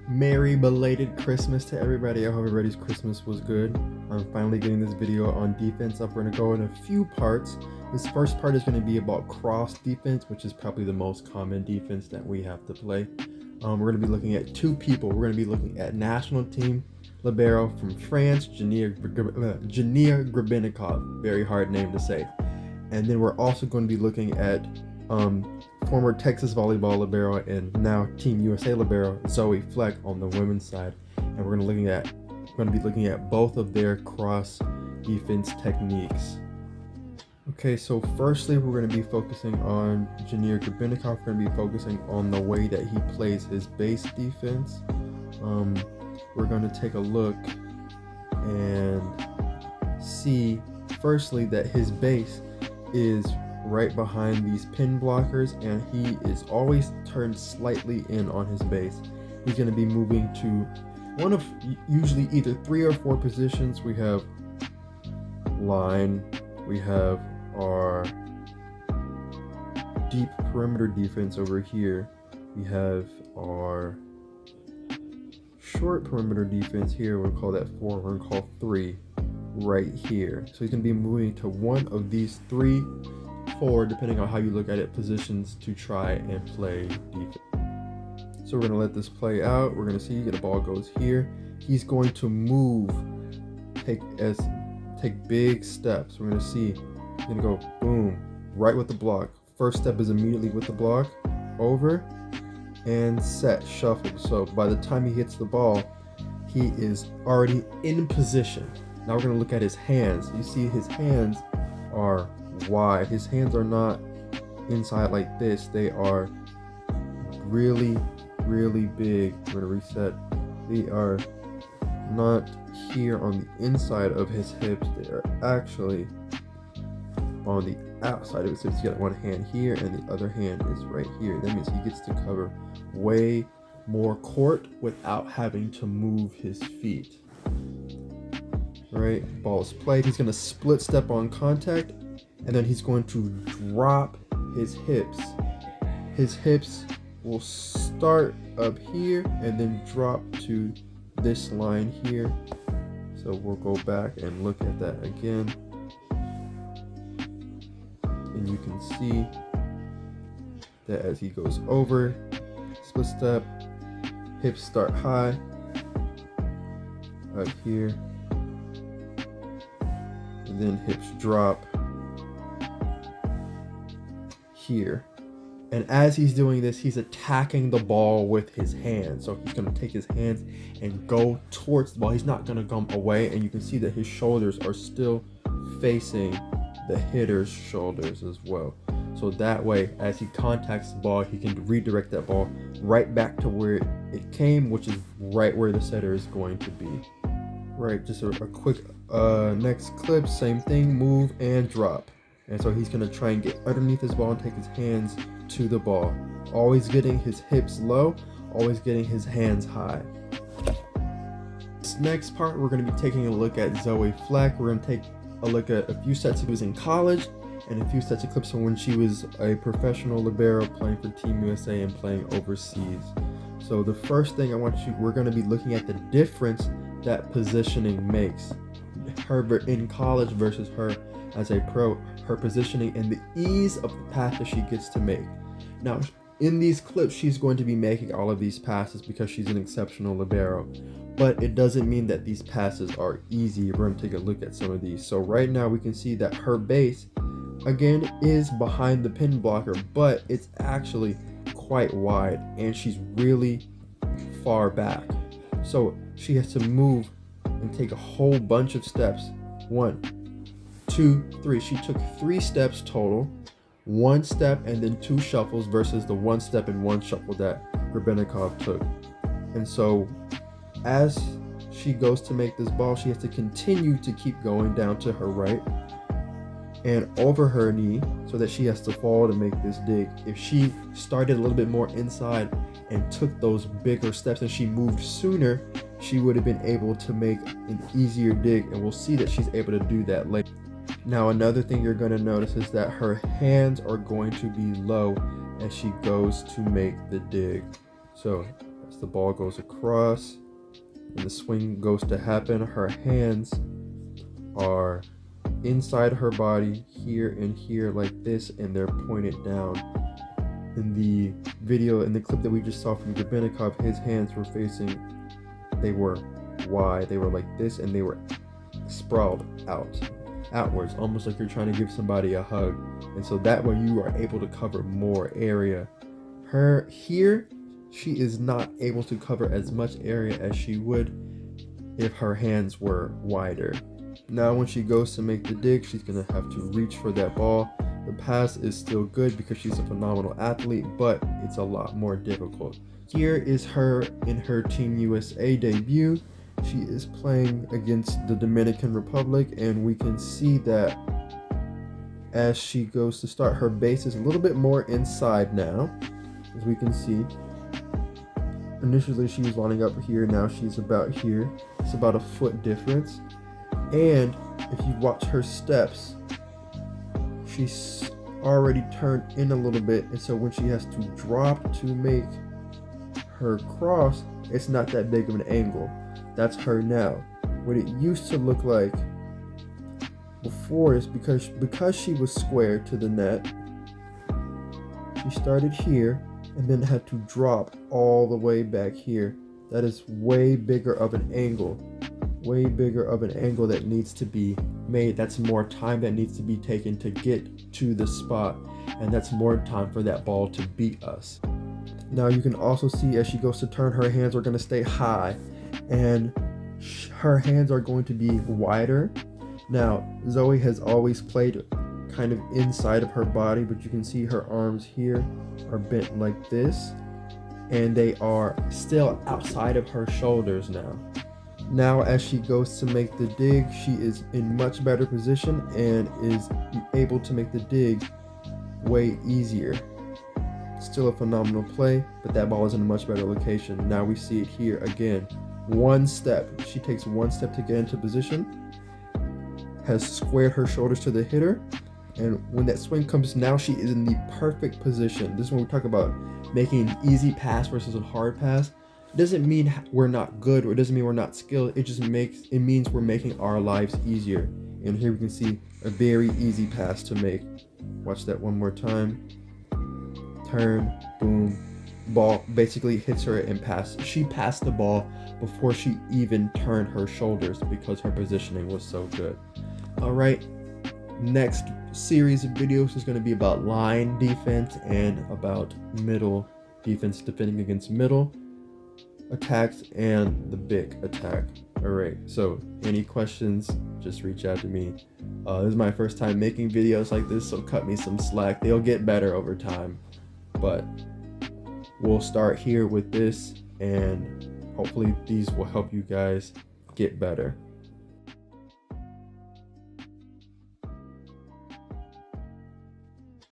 Merry belated Christmas to everybody. I hope everybody's Christmas was good. I'm finally getting this video on defense up. We're going to go in a few parts. This first part is going to be about cross defense, which is probably the most common defense that we have to play. We're going to be looking at two people. We're going to be looking at national team libero from France, Janir Grebennikov. Very hard name to say. And then we're also going to be looking at former Texas volleyball libero and now Team USA libero Zoe Fleck on the women's side, and we're going to be looking at both of their cross defense techniques. Okay, so firstly, we're going to be focusing on Janir Grebennikov. We're going to be focusing on the way that he plays his base defense. We're going to take a look and see firstly that his base is right behind these pin blockers, and he is always turned slightly in on his base. He's going to be moving to one of usually either 3 or 4 positions. We have line, we have our deep perimeter defense over here, we have our short perimeter defense here. We'll call that 4, we're going to call 3 right here. So he's going to be moving to one of these 3, 4, depending on how you look at it, positions to try and play defense. So we're going to let this play out. We're going to see the ball goes here. He's going to move, take big steps. We're going to see he's going to go boom, right with the block. First step is immediately with the block, over, and set, shuffle. So by the time he hits the ball, he is already in position. Now we're going to look at his hands. You see his hands are wide. His hands are not inside like this. They are really, really big. We're going to reset. They are not here on the inside of his hips. They are actually on the outside of his hips. He's got one hand here and the other hand is right here. That means he gets to cover way more court without having to move his feet. Right, ball is played. He's going to split step on contact, and then he's going to drop his hips. His hips will start up here and then drop to this line here. So we'll go back and look at that again. And you can see that as he goes over, split step, hips start high up here, and then hips drop here. And as he's doing this, he's attacking the ball with his hands. So he's going to take his hands and go towards the ball. He's not going to come away, and you can see that his shoulders are still facing the hitter's shoulders as well. So that way, as he contacts the ball, he can redirect that ball right back to where it came, which is right where the setter is going to be. Right, just a quick next clip, same thing, move and drop. And so he's going to try and get underneath his ball and take his hands to the ball. Always getting his hips low, always getting his hands high. This next part, we're going to be taking a look at Zoe Fleck. We're going to take a look at a few sets he was in college and a few sets of clips from when she was a professional libero playing for Team USA and playing overseas. So the first thing we're going to be looking at the difference that positioning makes. Her in college versus her as a pro, her positioning and the ease of the pass that she gets to make. Now, in these clips, she's going to be making all of these passes because she's an exceptional libero, but it doesn't mean that these passes are easy. We're going to take a look at some of these. So right now we can see that her base, again, is behind the pin blocker, but it's actually quite wide and she's really far back. So she has to move and take a whole bunch of steps. 1, 2, 3. She took 3 steps total. 1 step and then 2 shuffles versus the 1 step and 1 shuffle that Grebennikov took. And so as she goes to make this ball, she has to continue to keep going down to her right and over her knee so that she has to fall to make this dig. If she started a little bit more inside and took those bigger steps and she moved sooner, she would have been able to make an easier dig, and we'll see that she's able to do that later. Now, another thing you're going to notice is that her hands are going to be low as she goes to make the dig. So As the ball goes across and the swing goes to happen, her hands are inside her body here and here like this, and they're pointed down. In the video, in the clip that we just saw from Grebennikov, his hands were facing, they were wide, they were like this, and they were sprawled outwards, almost like you're trying to give somebody a hug. And so that way you are able to cover more area. Her here, she is not able to cover as much area as she would if her hands were wider. Now when she goes to make the dig, she's gonna have to reach for that ball. The pass is still good because she's a phenomenal athlete, but it's a lot more difficult. Here is her in her Team USA debut. She is playing against the Dominican Republic, and we can see that as she goes to start, her base is a little bit more inside now, as we can see. Initially she was lining up here, now she's about here. It's about a foot difference. And if you watch her steps, she's already turned in a little bit, and so when she has to drop to make her cross, it's not that big of an angle. That's her now. What it used to look like before is because she was square to the net, she started here and then had to drop all the way back here. That is way bigger of an angle. Way bigger of an angle that needs to be made. That's more time that needs to be taken to get to the spot, and that's more time for that ball to beat us. Now you can also see as she goes to turn, her hands are going to stay high, and her hands are going to be wider. Now Zoe has always played kind of inside of her body, but you can see her arms here are bent like this, and they are still outside of her shoulders now. Now as she goes to make the dig, she is in much better position and is able to make the dig way easier. Still a phenomenal play, but that ball is in a much better location. Now we see it here again. One step. She takes one step to get into position, has squared her shoulders to the hitter, and when that swing comes, now she is in the perfect position. This is when we talk about making an easy pass versus a hard pass. It doesn't mean we're not good, or it doesn't mean we're not skilled. It means we're making our lives easier. And here we can see a very easy pass to make. Watch that one more time. Turn, boom, ball basically hits her and pass. She passed the ball before she even turned her shoulders because her positioning was so good. All right, next series of videos is going to be about line defense and about middle defense, defending against middle attacks and the big attack. All right, so any questions, just reach out to me. This is my first time making videos like this, so cut me some slack. They'll get better over time, but we'll start here with this, and hopefully these will help you guys get better.